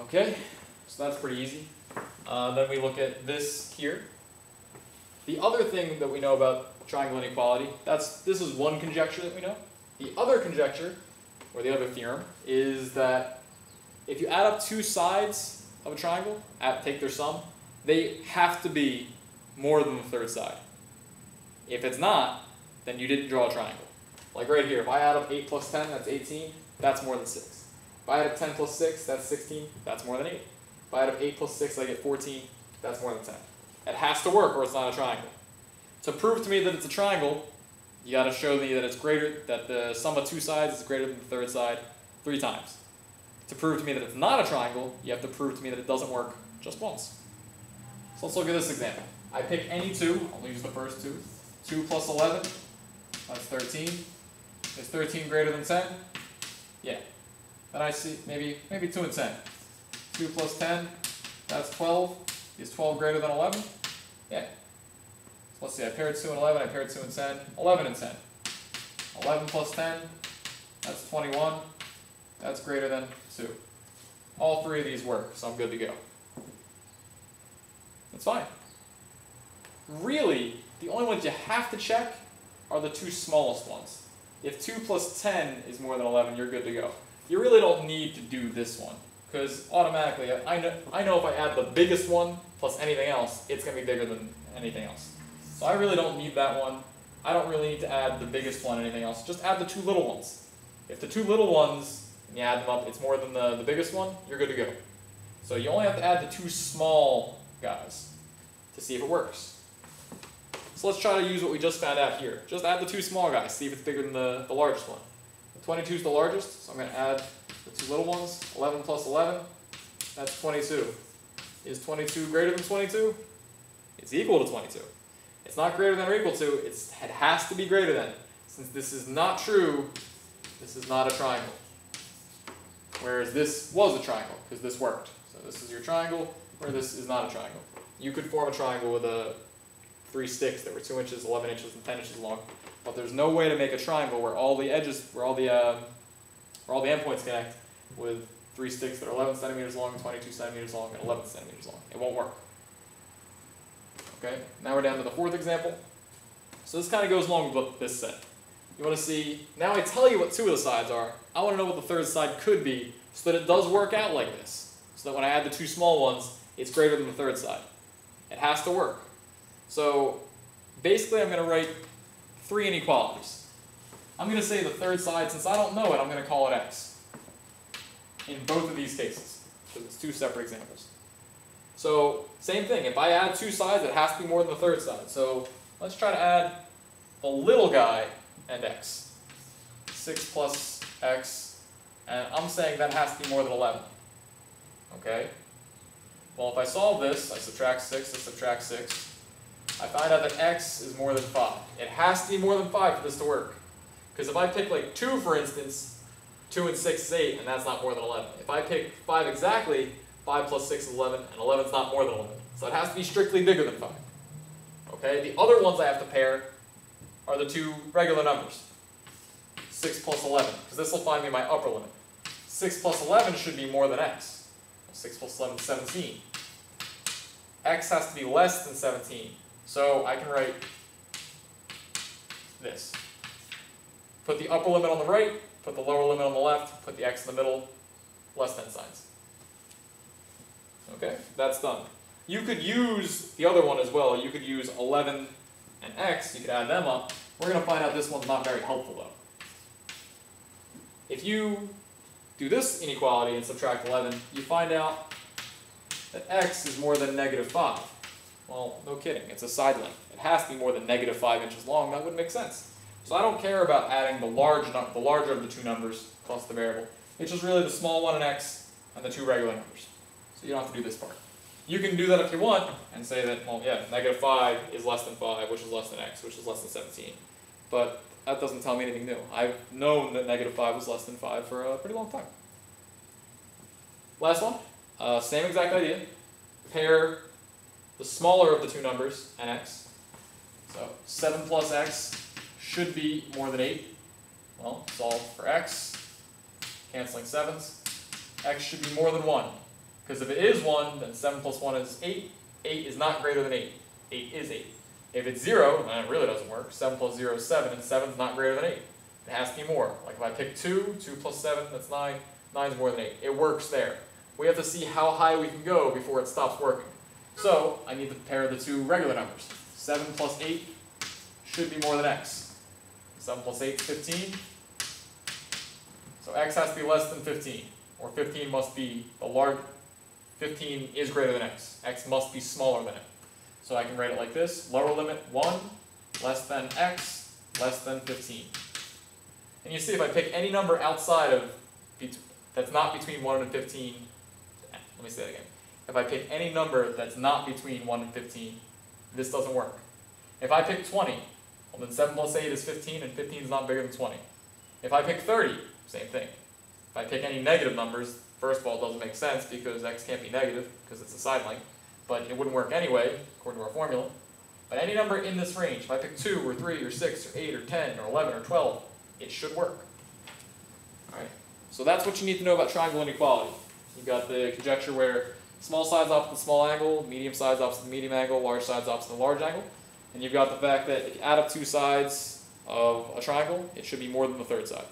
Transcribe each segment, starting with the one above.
Okay, so that's pretty easy. Then we look at this here. The other thing that we know about triangle inequality, this is one conjecture that we know. The other conjecture, or the other theorem, is that if you add up two sides of a triangle, take their sum, they have to be more than the third side. If it's not, then you didn't draw a triangle. Like right here, if I add up 8 plus 10, that's 18, that's more than 6. If I add up 10 plus 6, that's 16, that's more than 8. If I add up 8 plus 6, I get 14, that's more than 10. It has to work or it's not a triangle. To prove to me that it's a triangle, you got to show me that that the sum of two sides is greater than the third side 3 times. To prove to me that it's not a triangle, you have to prove to me that it doesn't work just once. So let's look at this example. I pick any two, I'll use the first two. 2 plus 11, that's 13. Is 13 greater than 10? Yeah. Then I see maybe 2 and 10. 2 plus 10, that's 12. Is 12 greater than 11? Yeah. So let's see, I paired 2 and 11, I paired 2 and 10. 11 and 10. 11 plus 10, that's 21. That's greater than 2. All 3 of these work, so I'm good to go. That's fine. Really, the only ones you have to check are the 2 smallest ones. If 2 plus 10 is more than 11, you're good to go. You really don't need to do this one, because automatically, I know if I add the biggest one plus anything else, it's going to be bigger than anything else. So I really don't need that one. I don't really need to add the biggest one or anything else. Just add the 2 little ones. If the 2 little ones, and you add them up, it's more than the biggest one, you're good to go. So you only have to add the 2 small guys to see if it works. So let's try to use what we just found out here. Just add the 2 small guys, see if it's bigger than the largest one. The 22 is the largest, so I'm going to add the 2 little ones. 11 plus 11, that's 22. Is 22 greater than 22? It's equal to 22. It's not greater than or equal to, it has to be greater than. Since this is not true, this is not a triangle. Whereas this was a triangle, because this worked. So this is your triangle, where this is not a triangle. You could form a triangle with 3 sticks that were 2 inches, 11 inches, and 10 inches long. But there's no way to make a triangle where all the edges, where all the endpoints connect with 3 sticks that are 11 centimeters long, 22 centimeters long, and 11 centimeters long. It won't work. Okay, now we're down to the 4th example. So this kind of goes along with what this said. You want to see, now I tell you what 2 of the sides are. I want to know what the 3rd side could be so that it does work out like this. So that when I add the 2 small ones, it's greater than the 3rd side. It has to work. So basically I'm going to write 3 inequalities. I'm going to say the 3rd side, since I don't know it, I'm going to call it x. In both of these cases, because it's 2 separate examples. So same thing, if I add 2 sides, it has to be more than the 3rd side. So let's try to add the little guy and x. 6 plus x, and I'm saying that has to be more than 11. Okay? Well, if I solve this, I subtract 6, I subtract 6. I find out that x is more than 5. It has to be more than 5 for this to work. Because if I pick like 2, for instance, 2 and 6 is 8, and that's not more than 11. If I pick 5 exactly, 5 plus 6 is 11, and 11 is not more than 11. So it has to be strictly bigger than 5. Okay? The other ones I have to pair are the 2 regular numbers. 6 plus 11, because this will find me my upper limit. 6 plus 11 should be more than x. 6 plus 11 is 17. X has to be less than 17. So I can write this. Put the upper limit on the right, put the lower limit on the left, put the x in the middle, less than signs. Okay, that's done. You could use the other one as well. You could use 11 and x, you could add them up. We're going to find out this one's not very helpful though. If you do this inequality and subtract 11, you find out that x is more than negative 5. Well, no kidding, it's a side length. It has to be more than negative 5 inches long. That would make sense. So I don't care about adding the larger of the 2 numbers plus the variable. It's just really the small one and x and the 2 regular numbers. So you don't have to do this part. You can do that if you want and say that, well, yeah, negative 5 is less than 5, which is less than x, which is less than 17. But that doesn't tell me anything new. I've known that negative 5 was less than 5 for a pretty long time. Last one, same exact idea. Pair the smaller of the 2 numbers and x. So 7 plus x should be more than 8. Well, solve for x, canceling 7s. X should be more than 1. Because if it is 1, then 7 plus 1 is 8. 8 is not greater than 8. 8 is 8. If it's 0, then it really doesn't work. 7 plus 0 is 7, and 7 is not greater than 8. It has to be more. Like if I pick 2, 2 plus 7, that's 9. 9 is more than 8. It works there. We have to see how high we can go before it stops working. So I need to pair the two regular numbers. 7 plus 8 should be more than x. 7 plus 8 is 15. So x has to be less than 15. Or 15 must be the large. 15 is greater than x. X must be smaller than it. So I can write it like this. Lower limit 1 less than x less than 15. And you see if I pick any number outside of, that's not between 1 and 15, let me say that again. If I pick any number that's not between 1 and 15, this doesn't work. If I pick 20, well then 7 plus 8 is 15, and 15 is not bigger than 20. If I pick 30, same thing. If I pick any negative numbers, first of all, it doesn't make sense because x can't be negative because it's a side length, but it wouldn't work anyway, according to our formula. But any number in this range, if I pick 2 or 3 or 6 or 8 or 10 or 11 or 12, it should work. Alright, so that's what you need to know about triangle inequality. You've got the conjecture where small sides opposite the small angle, medium sides opposite the medium angle, large sides opposite the large angle. And you've got the fact that if you add up two sides of a triangle, it should be more than the third side.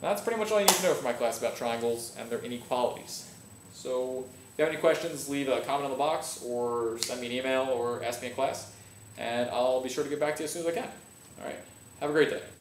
And that's pretty much all you need to know for my class about triangles and their inequalities. So if you have any questions, leave a comment on the box or send me an email or ask me in class. And I'll be sure to get back to you as soon as I can. Alright, have a great day.